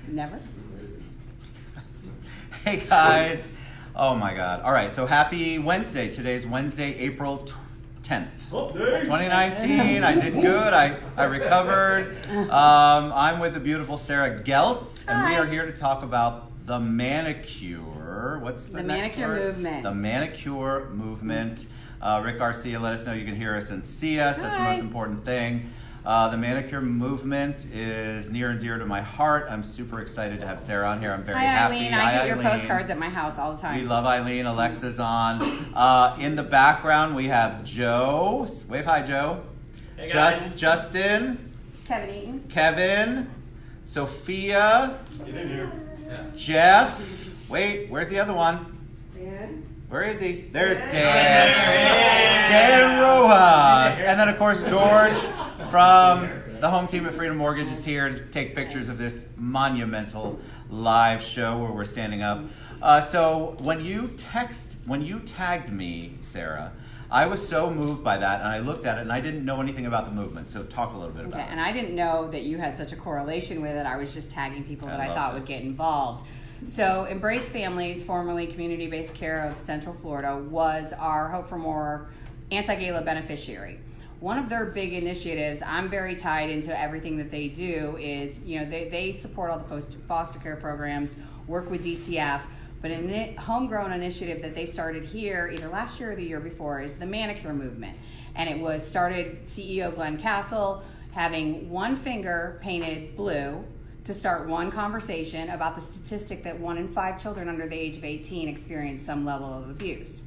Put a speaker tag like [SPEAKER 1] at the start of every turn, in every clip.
[SPEAKER 1] Never.
[SPEAKER 2] Hey guys. Oh my God. All right, so happy Wednesday. Today's Wednesday, April 10th. 2019. I did good. I recovered. I'm with the beautiful Sarah Geltz, and we are here to talk about the MANicure. What's the next
[SPEAKER 1] MANicure
[SPEAKER 2] word?
[SPEAKER 1] Movement.
[SPEAKER 2] The MANicure Movement. Rick Garcia, let us know you can hear us and see us. That's the most important thing. The MANicure Movement is near and dear to my heart. I'm super excited to have Sarah on here. I'm very happy.
[SPEAKER 1] Eileen. I get your postcards at my house all the time.
[SPEAKER 2] We love Eileen. Alexa's on. In the background, we have Joe. Wave hi, Joe.
[SPEAKER 3] Hey guys.
[SPEAKER 2] Justin.
[SPEAKER 1] Kevin Eaton.
[SPEAKER 2] Kevin. Sophia.
[SPEAKER 3] Get in here. Yeah.
[SPEAKER 2] Jeff. Wait, where's the other one?
[SPEAKER 4] Dan.
[SPEAKER 2] Where is he? There's Dan. Dan Rojas. And then, of course, George from the home team at Freedom Mortgage is here to take pictures of this monumental live show where we're standing up. So when you tagged me, Sarah, I was so moved by that, and I looked at it, and I didn't know anything about the movement. So talk a little bit about it.
[SPEAKER 1] And I didn't know that you had such a correlation with it. I was just tagging people that I thought would get involved. So Embrace Families, formerly Community-Based Care of Central Florida, was our Hope for More anti-gala beneficiary. One of their big initiatives, I'm very tied into everything that they do, is they support all the foster care programs, work with DCF, but a homegrown initiative that they started here either last year or the year before is the MANicure Movement. And it was started CEO Glenn Castle having one finger painted blue to start one conversation about the statistic that 1 in 5 children under the age of 18 experience some level of abuse.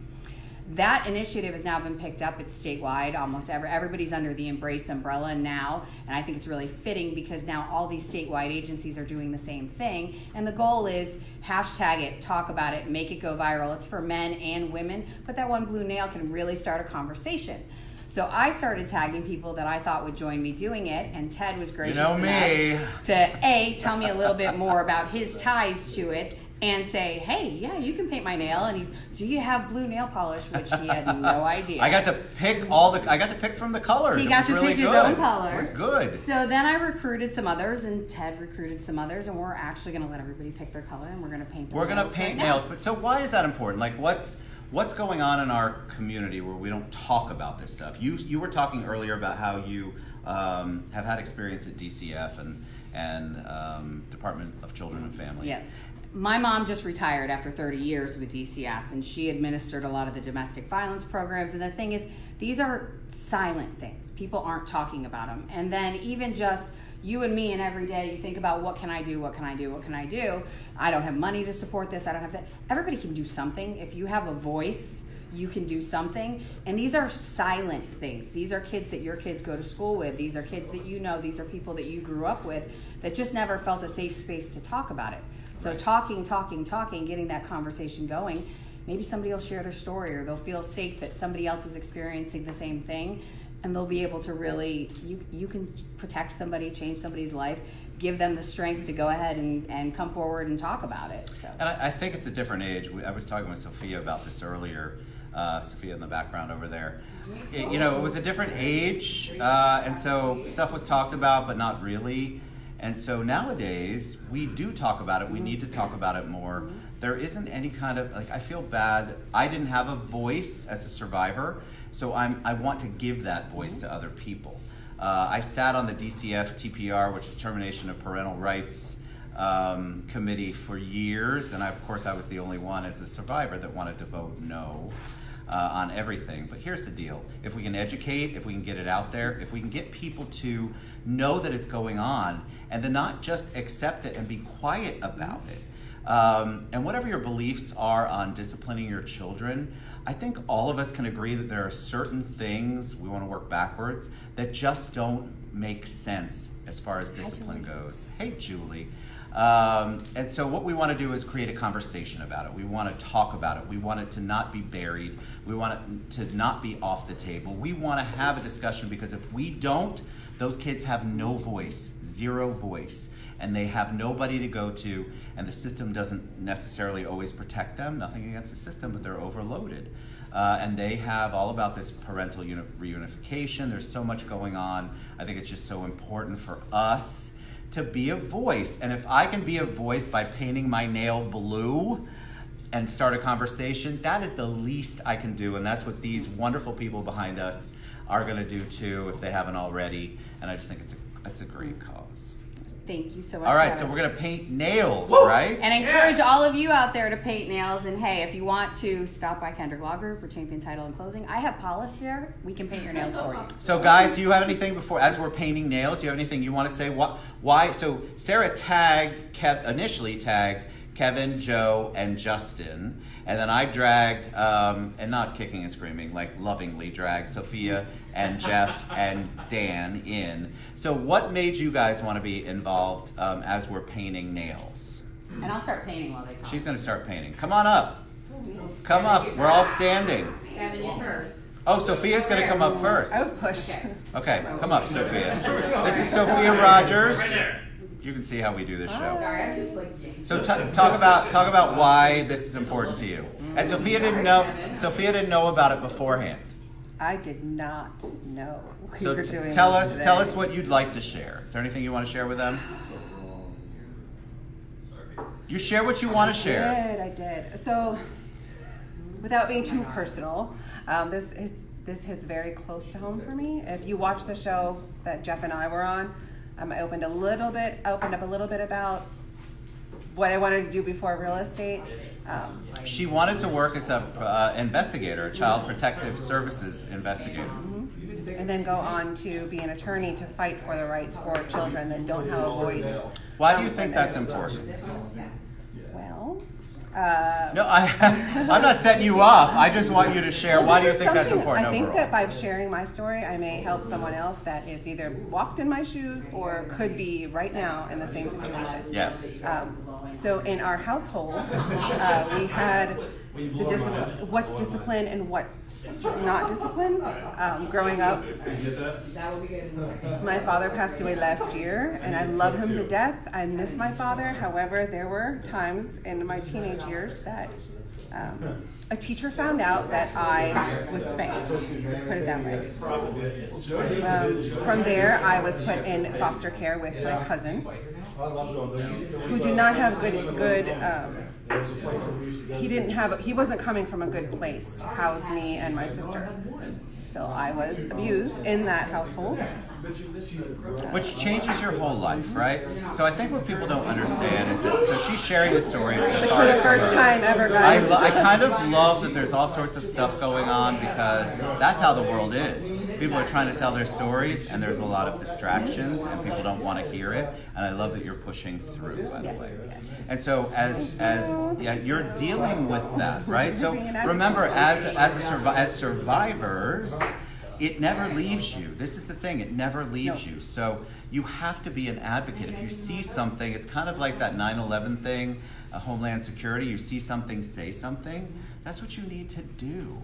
[SPEAKER 1] That initiative has now been picked up. It's statewide. Almost everybody's under the Embrace umbrella now, and I think it's really fitting because now all these statewide agencies are doing the same thing, and the goal is hashtag it, talk about it, make it go viral. It's for men and women, but that one blue nail can really start a conversation. So I started tagging people that I thought would join me doing it, and Ted was gracious enough to tell me a little bit more about his ties to it, and say, hey, yeah, you can paint my nail. And do you have blue nail polish? Which he had no idea.
[SPEAKER 2] I got to pick from the colors.
[SPEAKER 1] He got to pick his own color.
[SPEAKER 2] It was good.
[SPEAKER 1] So then I recruited some others, and Ted recruited some others, and we're actually going to let everybody pick their color, and we're going to paint.
[SPEAKER 2] We're going to paint nails. But so why is that important? Like, what's going on in our community where we don't talk about this stuff? You were talking earlier about how you have had experience at DCF and Department of Children and Families.
[SPEAKER 1] Yes. My mom just retired after 30 years with DCF, and she administered a lot of the domestic violence programs. And the thing is, these are silent things. People aren't talking about them. And then even just you and me, and every day you think about what can I do, what can I do, what can I do? I don't have money to support this. I don't have that. Everybody can do something. If you have a voice, you can do something. And these are silent things. These are kids that your kids go to school with. These are kids that you know. These are people that you grew up with that just never felt a safe space to talk about it. So talking, getting that conversation going, maybe somebody will share their story, or they'll feel safe that somebody else is experiencing the same thing, and they'll be able to really, you can protect somebody, change somebody's life, give them the strength to go ahead and come forward and talk about it. So.
[SPEAKER 2] And I think it's a different age. I was talking with Sophia about this earlier, Sophia in the background over there. It was a different age, and so stuff was talked about, but not really. And so nowadays, we do talk about it. We need to talk about it more. There isn't any kind of, I feel bad. I didn't have a voice as a survivor, so I want to give that voice to other people. I sat on the DCF TPR, which is Termination of Parental Rights Committee, for years, and of course I was the only one as a survivor that wanted to vote no on everything. But here's the deal. If we can educate, if we can get it out there, if we can get people to know that it's going on, and then not just accept it and be quiet about it. And whatever your beliefs are on disciplining your children, I think all of us can agree that there are certain things, we want to work backwards, that just don't make sense as far as discipline goes. Hey, Julie. And so what we want to do is create a conversation about it. We want to talk about it. We want it to not be buried. We want it to not be off the table. We want to have a discussion, because if we don't, those kids have no voice, zero voice, and they have nobody to go to, and the system doesn't necessarily always protect them. Nothing against the system, but they're overloaded. And they have all about this parental reunification. There's so much going on. I think it's just so important for us to be a voice. And if I can be a voice by painting my nail blue and start a conversation, that is the least I can do. And that's what these wonderful people behind us are going to do too, if they haven't already. And I just think it's a great cause.
[SPEAKER 1] Thank you so much.
[SPEAKER 2] All right, so we're going to paint nails, right?
[SPEAKER 1] And encourage all of you out there to paint nails. And hey, if you want to stop by Kendrick Law Group or Champion Title and Closing, I have polish there. We can paint your nails for you.
[SPEAKER 2] So guys, do you have anything before, as we're painting nails, do you have anything you want to say? Why? So Sarah initially tagged Kevin, Joe, and Justin. And then I dragged, and not kicking and screaming, like lovingly dragged Sophia and Jeff and Dan in. So what made you guys want to be involved as we're painting nails?
[SPEAKER 1] And I'll start painting while they come.
[SPEAKER 2] She's going to start painting. Come on up. Come up. We're all standing.
[SPEAKER 1] Kevin, you first.
[SPEAKER 2] Oh, Sophia's going to come up first.
[SPEAKER 4] I was pushed.
[SPEAKER 2] Okay, come up, Sophia. This is Sophia Rogers. You can see how we do this show.
[SPEAKER 1] Sorry, I just like.
[SPEAKER 2] So talk about why this is important to you. And Sophia didn't know about it beforehand.
[SPEAKER 4] I did not know we
[SPEAKER 2] So
[SPEAKER 4] were doing
[SPEAKER 2] tell
[SPEAKER 4] this
[SPEAKER 2] us
[SPEAKER 4] today.
[SPEAKER 2] what you'd like to share. Is there anything you want to share with them? You share what you want to share.
[SPEAKER 4] I did. So, without being too personal, this hits very close to home for me. If you watch the show that Jeff and I were on, I opened up a little bit about what I wanted to do before real estate.
[SPEAKER 2] She wanted to work as a investigator, a child protective services investigator.
[SPEAKER 4] And then go on to be an attorney to fight for the rights for children that don't have a voice.
[SPEAKER 2] Why do you think that's important?
[SPEAKER 4] Well,
[SPEAKER 2] No, I'm not setting you up. I just want you to share. Why do you think that's important
[SPEAKER 4] I think
[SPEAKER 2] overall?
[SPEAKER 4] that by sharing my story, I may help someone else that is either walked in my shoes or could be right now in the same situation.
[SPEAKER 2] Yes.
[SPEAKER 4] So in our household, we had what's discipline and what's not discipline. Growing up,
[SPEAKER 1] That would be good.
[SPEAKER 4] my father passed away last year, and I love him to death. I miss my father. However, there were times in my teenage years that a teacher found out that I was spanked. Let's put it that way. From there, I was put in foster care with my cousin, who did not have good. He wasn't coming from a good place to house me and my sister. So I was abused in that household.
[SPEAKER 2] Which changes your whole life, right? So I think what people don't understand is that, so she's sharing the story. It's
[SPEAKER 4] For the
[SPEAKER 2] cathartic.
[SPEAKER 4] first time ever, guys.
[SPEAKER 2] I kind of love that there's all sorts of stuff going on because that's how the world is. People are trying to tell their stories and there's a lot of distractions and people don't want to hear it. And I love that you're pushing through, by the way. And so as you're dealing with that, right? So remember, as survivors, it never leaves you. This is the thing, it never leaves you. So you have to be an advocate. If you see something, it's kind of like that 9/11 thing, Homeland Security, you see something, say something. That's what you need to do.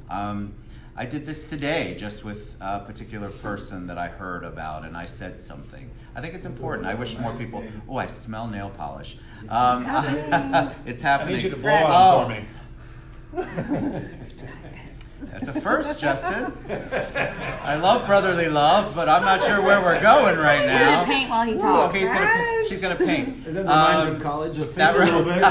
[SPEAKER 2] I did this today just with a particular person that I heard about and I said something. I think it's important. I wish more people, I smell nail polish. It's happening.
[SPEAKER 5] I need you to blow on for me.
[SPEAKER 2] That's a first, Justin. I love brotherly love, but I'm not sure where we're going right
[SPEAKER 1] He's
[SPEAKER 2] now.
[SPEAKER 1] gonna paint while he talks.
[SPEAKER 2] Okay, she's gonna paint.
[SPEAKER 5] It doesn't remind you of college.
[SPEAKER 2] That
[SPEAKER 5] A little bit.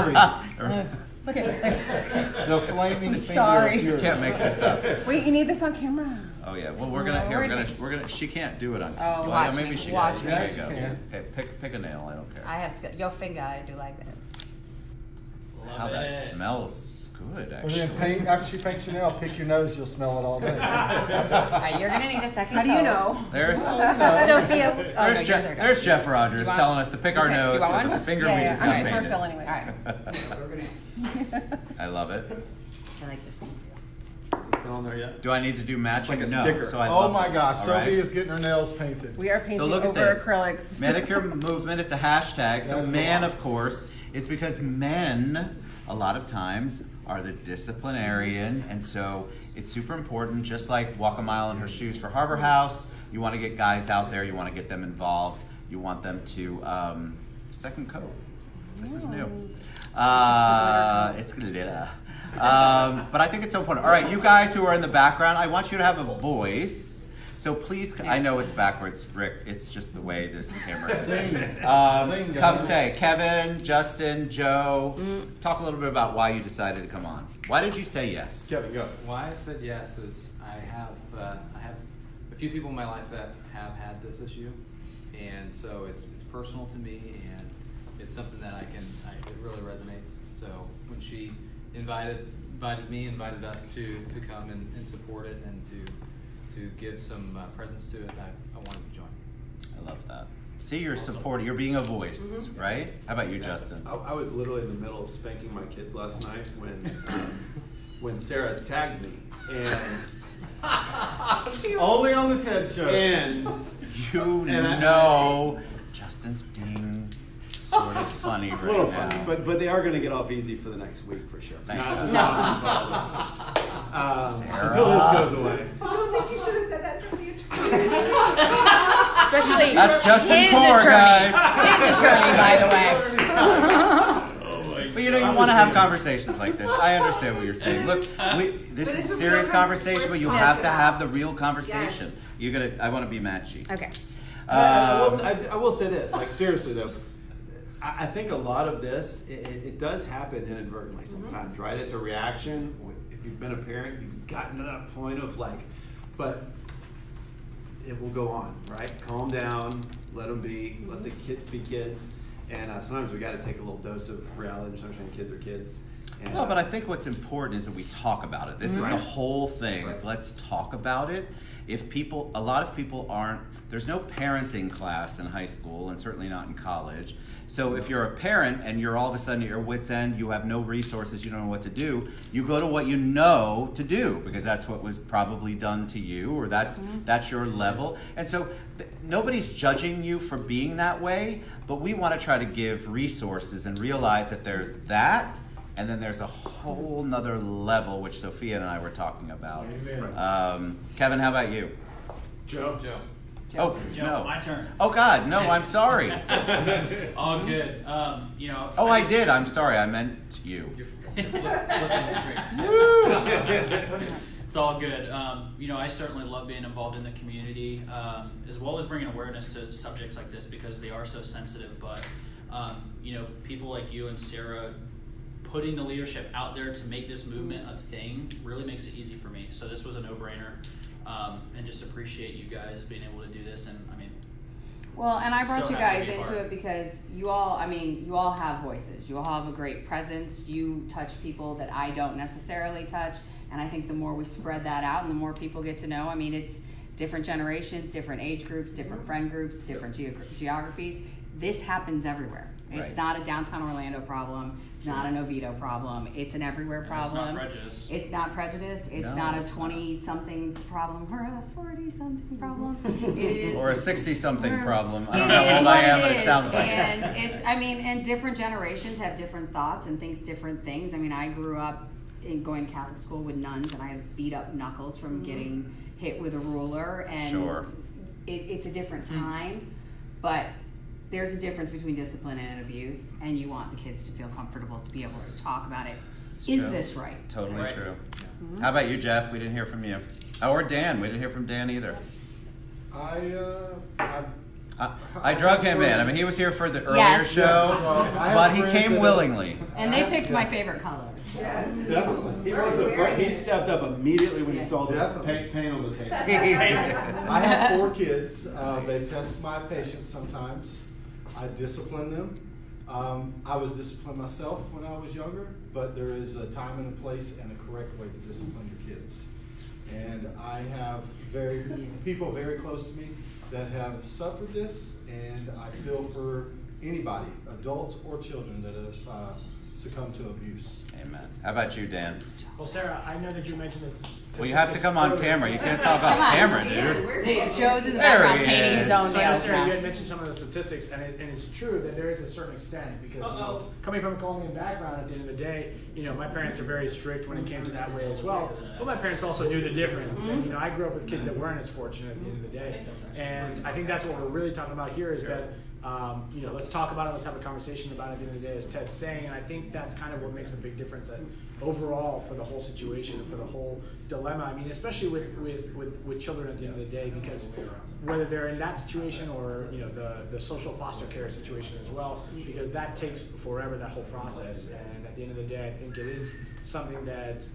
[SPEAKER 4] Look at
[SPEAKER 5] The flaming
[SPEAKER 1] Sorry.
[SPEAKER 2] You can't make this up.
[SPEAKER 4] Wait, you need this on camera.
[SPEAKER 2] Oh yeah. Well, we're gonna. She can't do it on.
[SPEAKER 1] Oh,
[SPEAKER 2] well,
[SPEAKER 1] watch
[SPEAKER 2] maybe
[SPEAKER 1] me,
[SPEAKER 2] she
[SPEAKER 1] watch
[SPEAKER 2] can.
[SPEAKER 1] me.
[SPEAKER 2] There you go.
[SPEAKER 5] Yeah.
[SPEAKER 2] Okay, pick a nail. I don't care.
[SPEAKER 1] I have your finger. I do like this.
[SPEAKER 2] Wow, that smells good.
[SPEAKER 5] And
[SPEAKER 2] Actually.
[SPEAKER 5] then paint, after she paints your nail, pick your nose, you'll smell it all day.
[SPEAKER 1] You're gonna need a second.
[SPEAKER 4] How do you
[SPEAKER 1] coat.
[SPEAKER 4] know?
[SPEAKER 2] There's
[SPEAKER 1] Sophia. Oh, no, yours are good.
[SPEAKER 2] there's Jeff Rogers telling us to pick our
[SPEAKER 1] Okay,
[SPEAKER 2] nose
[SPEAKER 1] you want
[SPEAKER 2] with the
[SPEAKER 1] one?
[SPEAKER 2] finger we just got
[SPEAKER 4] I'm ready for a
[SPEAKER 2] painted.
[SPEAKER 4] fill anyway.
[SPEAKER 1] All right.
[SPEAKER 2] I love it.
[SPEAKER 1] I like this one.
[SPEAKER 3] Been on there yet?
[SPEAKER 2] Do I need to do matching?
[SPEAKER 3] Like a
[SPEAKER 2] No.
[SPEAKER 3] sticker.
[SPEAKER 2] So I
[SPEAKER 5] Oh
[SPEAKER 2] love
[SPEAKER 5] my
[SPEAKER 2] this.
[SPEAKER 5] gosh,
[SPEAKER 2] All right?
[SPEAKER 5] Sophia's getting her nails painted.
[SPEAKER 4] We are painting
[SPEAKER 2] look at
[SPEAKER 4] over
[SPEAKER 2] this.
[SPEAKER 4] acrylics.
[SPEAKER 2] MANicure Movement, it's a hashtag. So
[SPEAKER 5] That's
[SPEAKER 2] man,
[SPEAKER 5] a lot.
[SPEAKER 2] of course, is because men, a lot of times, are the disciplinarian. And so it's super important, just like walk a mile in her shoes for Harbor House. You want to get guys out there. You want to get them involved. You want them to, second coat. This is new. It's glitter. But I think it's so important. All right, you guys who are in the background, I want you to have a voice. So please, I know it's backwards, Rick. It's just the way this camera is.
[SPEAKER 5] Sing. Sing,
[SPEAKER 2] Come
[SPEAKER 5] guys.
[SPEAKER 2] say, Kevin, Justin, Joe, talk a little bit about why you decided to come on. Why did you say yes?
[SPEAKER 3] Kevin, go.
[SPEAKER 6] Why I said yes is I have a few people in my life that have had this issue, and so it's personal to me, and it's something that it really resonates. So when she invited us to come and support it and to give some presence to it, I wanted to join.
[SPEAKER 2] I love that. See, you're supporting, you're being a voice, right? How about you, Justin?
[SPEAKER 3] I was literally in the middle of spanking my kids last night when Sarah tagged me, and
[SPEAKER 5] Only on the TED show.
[SPEAKER 2] You know Justin's being sort of funny right
[SPEAKER 3] a little
[SPEAKER 2] now.
[SPEAKER 3] funny, but they are going to get off easy for the next week for sure.
[SPEAKER 2] Thank you.
[SPEAKER 3] Until this goes away.
[SPEAKER 4] I don't think you should have said that from the attorney.
[SPEAKER 1] Especially
[SPEAKER 2] That's Justin
[SPEAKER 1] his
[SPEAKER 2] Core,
[SPEAKER 1] attorney.
[SPEAKER 2] guys.
[SPEAKER 1] His attorney, by the way.
[SPEAKER 2] But you know, you want to have conversations like this. I understand what you're saying. Look, this is a serious conversation, but you have to have the real conversation. I want to be matchy.
[SPEAKER 1] Okay.
[SPEAKER 3] I will say this, like seriously though, I think a lot of this, it does happen inadvertently sometimes, right? It's a reaction. If you've been a parent, you've gotten to that point of like, but it will go on, right? Calm down, let them be, let the kids be kids. And sometimes we got to take a little dose of reality, especially kids are kids. And,
[SPEAKER 2] Well, but I think what's important is that we talk about it. This is the whole thing, is let's talk about it. A lot of people aren't, there's no parenting class in high school and certainly not in college. So if you're a parent and you're all of a sudden at your wit's end, you have no resources, you don't know what to do, you go to what you know to do because that's what was probably done to you, or that's your level. And so nobody's judging you for being that way, but we want to try to give resources and realize that there's that, and then there's a whole nother level, which Sophia and I were talking about. Kevin, how about you?
[SPEAKER 3] Joe.
[SPEAKER 2] Oh,
[SPEAKER 7] Joe,
[SPEAKER 2] no.
[SPEAKER 7] my turn.
[SPEAKER 2] Oh, God, no, I'm sorry.
[SPEAKER 7] All good.
[SPEAKER 2] Oh, I did. I'm sorry. I meant you.
[SPEAKER 7] You're flipping the screen. It's all good. I certainly love being involved in the community, as well as bringing awareness to subjects like this because they are so sensitive. But, people like you and Sarah putting the leadership out there to make this movement a thing really makes it easy for me. So this was a no-brainer. And just appreciate you guys being able to do this. And
[SPEAKER 1] Well, and I brought
[SPEAKER 7] So
[SPEAKER 1] you
[SPEAKER 7] happy
[SPEAKER 1] guys
[SPEAKER 7] to be
[SPEAKER 1] into
[SPEAKER 7] part.
[SPEAKER 1] it because you all have voices. You all have a great presence. You touch people that I don't necessarily touch. And I think the more we spread that out and the more people get to know, it's different generations, different age groups, different friend groups, different geographies. This happens everywhere. It's
[SPEAKER 2] Right.
[SPEAKER 1] not a downtown Orlando problem. It's not an Oviedo problem. It's an everywhere problem.
[SPEAKER 7] It's not prejudice.
[SPEAKER 1] It's not prejudice. It's
[SPEAKER 2] No,
[SPEAKER 1] not a
[SPEAKER 2] it's
[SPEAKER 1] 20-something problem or a 40-something problem. It is.
[SPEAKER 2] Or a 60-something problem. I
[SPEAKER 1] It
[SPEAKER 2] don't know how
[SPEAKER 1] is
[SPEAKER 2] old
[SPEAKER 1] what
[SPEAKER 2] I am,
[SPEAKER 1] it
[SPEAKER 2] but it
[SPEAKER 1] is.
[SPEAKER 2] sounds like it.
[SPEAKER 1] And it's, and different generations have different thoughts and thinks different things. I grew up going to Catholic school with nuns, and I have beat up knuckles from getting hit with a ruler. And
[SPEAKER 2] Sure.
[SPEAKER 1] It's a different time, but there's a difference between discipline and abuse, and you want the kids to feel comfortable to be able to talk about it.
[SPEAKER 2] It's
[SPEAKER 1] Is
[SPEAKER 2] true.
[SPEAKER 1] this right?
[SPEAKER 2] Totally
[SPEAKER 7] Right.
[SPEAKER 2] true. How about you, Jeff? We didn't hear from you. Oh, or Dan. We didn't hear from Dan either. I drug him in. He was here for the earlier
[SPEAKER 1] Yes.
[SPEAKER 2] show,
[SPEAKER 5] I have
[SPEAKER 2] but he
[SPEAKER 5] friends
[SPEAKER 2] came
[SPEAKER 5] that-
[SPEAKER 2] willingly.
[SPEAKER 1] And they picked my favorite color.
[SPEAKER 5] Definitely.
[SPEAKER 3] He was the first. He stepped up immediately when he saw the
[SPEAKER 5] Definitely.
[SPEAKER 3] paint on the table.
[SPEAKER 5] I have 4 kids. They test my patience sometimes. I discipline them. I was disciplined myself when I was younger, but there is a time and a place and a correct way to discipline your kids. And I have people very close to me that have suffered this, and I feel for anybody, adults or children, that have succumbed to abuse.
[SPEAKER 2] Amen. How about you, Dan?
[SPEAKER 8] Well, Sarah, I know that you mentioned this.
[SPEAKER 2] Well, you have to come on
[SPEAKER 8] earlier.
[SPEAKER 2] camera. You can't talk off
[SPEAKER 1] Come on.
[SPEAKER 2] camera, dude.
[SPEAKER 1] Joe's in the
[SPEAKER 2] There
[SPEAKER 1] background
[SPEAKER 2] he
[SPEAKER 1] painting his
[SPEAKER 2] is.
[SPEAKER 1] own
[SPEAKER 8] So,
[SPEAKER 1] nails
[SPEAKER 8] Sarah, you
[SPEAKER 1] now.
[SPEAKER 8] had mentioned some of the statistics, and it's true that there is a certain extent because coming from a Colombian background, at the end of the day, my parents are very strict when it came to that way as well. But my parents also knew the difference, and I grew up with kids that weren't as fortunate at the end of the day. And I think that's what we're really talking about here is that let's talk about it, let's have a conversation about it at the end of the day, as Ted's saying, and I think that's kind of what makes a big difference overall for the whole situation and for the whole dilemma. I mean, especially with children at the end of the day, because whether they're in that situation or the social foster care situation as well, because that takes forever, that whole process. And at the end of the day, I think it is something that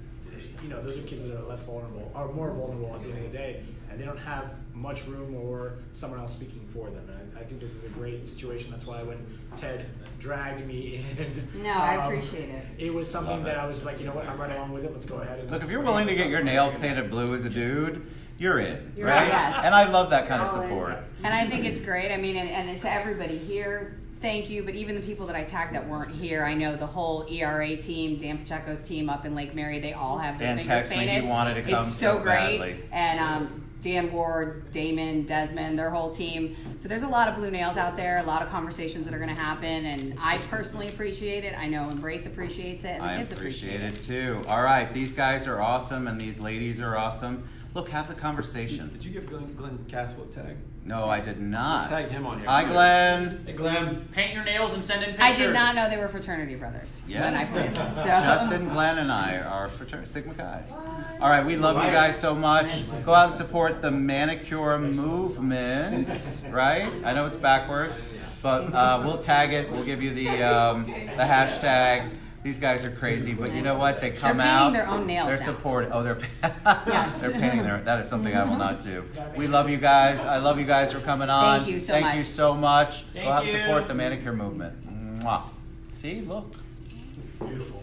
[SPEAKER 8] those are kids that are less vulnerable, are more vulnerable at the end of the day, and they don't have much room or someone else speaking for them. And I think this is a great situation. That's why when Ted dragged me in,
[SPEAKER 1] I appreciate it.
[SPEAKER 8] It was something that I was like, you know what, I'm right along with it. Let's go ahead. And
[SPEAKER 2] Look, if you're willing to get your nail painted blue as a dude, you're in,
[SPEAKER 1] You're
[SPEAKER 2] right?
[SPEAKER 1] in, yes.
[SPEAKER 2] And I love that kind of support.
[SPEAKER 1] And I think it's great. I mean, and to everybody here, thank you. But even the people that I tagged that weren't here, I know the whole ERA team, Dan Pacheco's team up in Lake Mary, they all have their
[SPEAKER 2] Dan
[SPEAKER 1] fingers
[SPEAKER 2] texted me
[SPEAKER 1] painted.
[SPEAKER 2] he wanted to come
[SPEAKER 1] It's so great.
[SPEAKER 2] badly.
[SPEAKER 1] And Dan Ward, Damon, Desmond, their whole team. So there's a lot of blue nails out there, a lot of conversations that are going to happen, and I personally appreciate it. I know Embrace appreciates it, and the
[SPEAKER 2] I
[SPEAKER 1] kids
[SPEAKER 2] appreciate it too. All right, these guys are awesome, and these ladies are awesome. Look, have the conversation.
[SPEAKER 3] Did you give Glenn Caswell a tag?
[SPEAKER 2] No, I did not.
[SPEAKER 3] Let's tag him on here.
[SPEAKER 2] Hi, Glenn.
[SPEAKER 3] Hey, Glenn.
[SPEAKER 7] Paint your nails and send in
[SPEAKER 1] I
[SPEAKER 7] pictures.
[SPEAKER 1] did not know they were fraternity brothers when I
[SPEAKER 2] Yes.
[SPEAKER 1] played them. So.
[SPEAKER 2] Justin, Glenn, and I are fraternity Sigma Chi's. All right, we love you guys so much. Go out and support the MANicure Movement, right? I know it's backwards, but we'll tag it. We'll give you the hashtag. These guys are crazy, but you know what? They come
[SPEAKER 1] They're
[SPEAKER 2] out.
[SPEAKER 1] painting their own nails
[SPEAKER 2] They're
[SPEAKER 1] now.
[SPEAKER 2] supporting. Oh,
[SPEAKER 1] Yes.
[SPEAKER 2] they're painting their. That is something I will not do. We love you guys. I love you guys for coming on.
[SPEAKER 1] Thank you so
[SPEAKER 2] Thank
[SPEAKER 1] much.
[SPEAKER 2] you so much.
[SPEAKER 7] Thank
[SPEAKER 2] Go out and
[SPEAKER 7] you.
[SPEAKER 2] support the MANicure Movement. Mwah. See, look.
[SPEAKER 8] Beautiful.